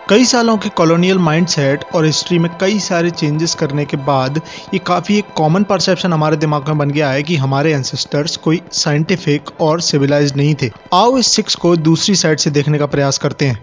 कई सालों के कॉलोनियल माइंडसेट और हिस्ट्री में कई सारे चेंजेस करने के बाद ये काफ़ी एक कॉमन परसेप्शन हमारे दिमाग में बन गया है कि हमारे एंसेस्टर्स कोई साइंटिफिक और सिविलाइज्ड नहीं थे। आओ इस सिक्स को दूसरी साइड से देखने का प्रयास करते हैं।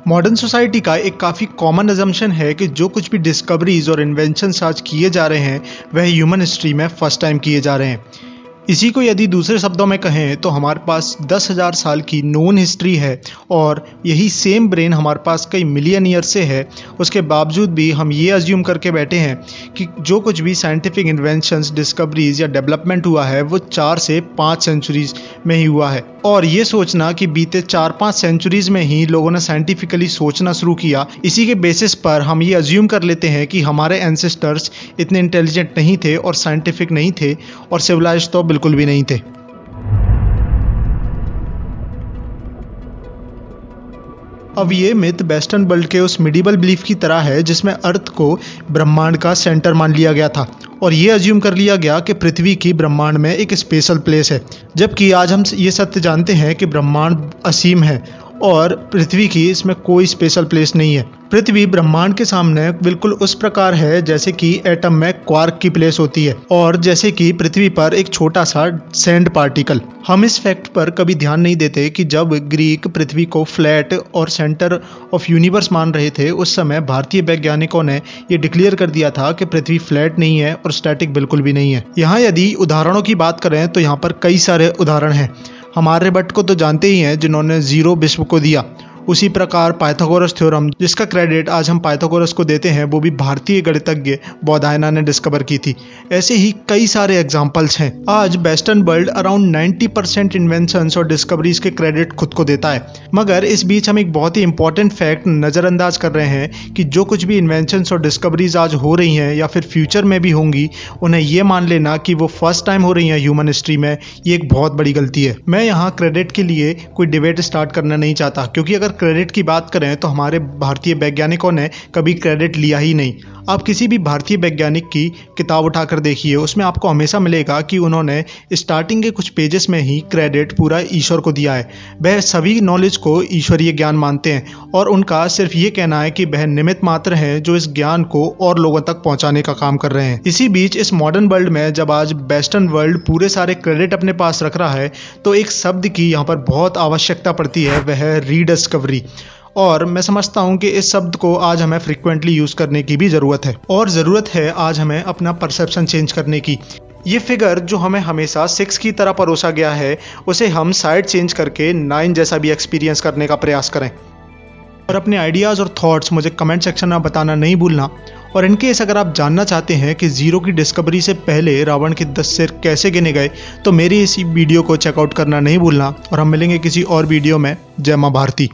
मॉडर्न सोसाइटी का एक काफ़ी कॉमन अजम्पशन है कि जो कुछ भी डिस्कवरीज और इन्वेंशंस आज किए जा रहे हैं वह ह्यूमन हिस्ट्री में फर्स्ट टाइम किए जा रहे हैं। इसी को यदि दूसरे शब्दों में कहें तो हमारे पास 10,000 साल की नोन हिस्ट्री है और यही सेम ब्रेन हमारे पास कई मिलियन ईयर से है। उसके बावजूद भी हम ये अज्यूम करके बैठे हैं कि जो कुछ भी साइंटिफिक इन्वेंशंस, डिस्कवरीज या डेवलपमेंट हुआ है वो 4 से 5 सेंचुरीज में ही हुआ है। और ये सोचना कि बीते 4-5 सेंचुरीज में ही लोगों ने साइंटिफिकली सोचना शुरू किया, इसी के बेसिस पर हम ये अज्यूम कर लेते हैं कि हमारे एंसेस्टर्स इतने इंटेलिजेंट नहीं थे और साइंटिफिक नहीं थे और सिविलाइज्ड तो बिल्कुल भी नहीं थे। अब ये मिथ वेस्टर्न वर्ल्ड के उस मिडिवल बिलीफ की तरह है जिसमें अर्थ को ब्रह्मांड का सेंटर मान लिया गया था और ये अज्यूम कर लिया गया कि पृथ्वी की ब्रह्मांड में एक स्पेशल प्लेस है, जबकि आज हम ये सत्य जानते हैं कि ब्रह्मांड असीम है और पृथ्वी की इसमें कोई स्पेशल प्लेस नहीं है। पृथ्वी ब्रह्मांड के सामने बिल्कुल उस प्रकार है जैसे कि एटम में क्वार्क की प्लेस होती है और जैसे कि पृथ्वी पर एक छोटा सा सैंड पार्टिकल। हम इस फैक्ट पर कभी ध्यान नहीं देते कि जब ग्रीक पृथ्वी को फ्लैट और सेंटर ऑफ यूनिवर्स मान रहे थे उस समय भारतीय वैज्ञानिकों ने ये डिक्लेयर कर दिया था कि पृथ्वी फ्लैट नहीं है और स्टैटिक बिल्कुल भी नहीं है। यहाँ यदि उदाहरणों की बात करें तो यहाँ पर कई सारे उदाहरण हैं। हम आर्यभट्ट को तो जानते ही हैं जिन्होंने जीरो विश्व को दिया। उसी प्रकार पाइथागोरस थ्योरम, जिसका क्रेडिट आज हम पाइथागोरस को देते हैं, वो भी भारतीय गणितज्ञ बौधायना ने डिस्कवर की थी। ऐसे ही कई सारे एग्जाम्पल्स हैं। आज वेस्टर्न वर्ल्ड अराउंड 90% इन्वेंशंस और डिस्कवरीज के क्रेडिट खुद को देता है, मगर इस बीच हम एक बहुत ही इंपॉर्टेंट फैक्ट नज़रअंदाज कर रहे हैं कि जो कुछ भी इन्वेंशंस और डिस्कवरीज आज हो रही हैं या फिर फ्यूचर में भी होंगी, उन्हें ये मान लेना कि वो फर्स्ट टाइम हो रही हैं ह्यूमन हिस्ट्री में, ये एक बहुत बड़ी गलती है। मैं यहाँ क्रेडिट के लिए कोई डिबेट स्टार्ट करना नहीं चाहता, क्योंकि अगर क्रेडिट की बात करें तो हमारे भारतीय वैज्ञानिकों ने कभी क्रेडिट लिया ही नहीं। आप किसी भी भारतीय वैज्ञानिक की किताब उठाकर देखिए, उसमें आपको हमेशा मिलेगा कि उन्होंने स्टार्टिंग के कुछ पेजेस में ही क्रेडिट पूरा ईश्वर को दिया है। वह सभी नॉलेज को ईश्वरीय ज्ञान मानते हैं और उनका सिर्फ ये कहना है कि वह निमित्त मात्र हैं जो इस ज्ञान को और लोगों तक पहुंचाने का काम कर रहे हैं। इसी बीच इस मॉडर्न वर्ल्ड में जब आज वेस्टर्न वर्ल्ड पूरे सारे क्रेडिट अपने पास रख रहा है तो एक शब्द की यहाँ पर बहुत आवश्यकता पड़ती है, वह है रीडिस्कवरी। और मैं समझता हूं कि इस शब्द को आज हमें फ्रीक्वेंटली यूज करने की भी जरूरत है और जरूरत है आज हमें अपना परसेप्शन चेंज करने की। ये फिगर जो हमें हमेशा 6 की तरह परोसा गया है उसे हम साइड चेंज करके 9 जैसा भी एक्सपीरियंस करने का प्रयास करें। और अपने आइडियाज़ और थॉट्स मुझे कमेंट सेक्शन में बताना नहीं भूलना। और इनकेस अगर आप जानना चाहते हैं कि जीरो की डिस्कवरी से पहले रावण के 10 सिर कैसे गिने गए तो मेरी इस वीडियो को चेकआउट करना नहीं भूलना। और हम मिलेंगे किसी और वीडियो में। जय मां भारती।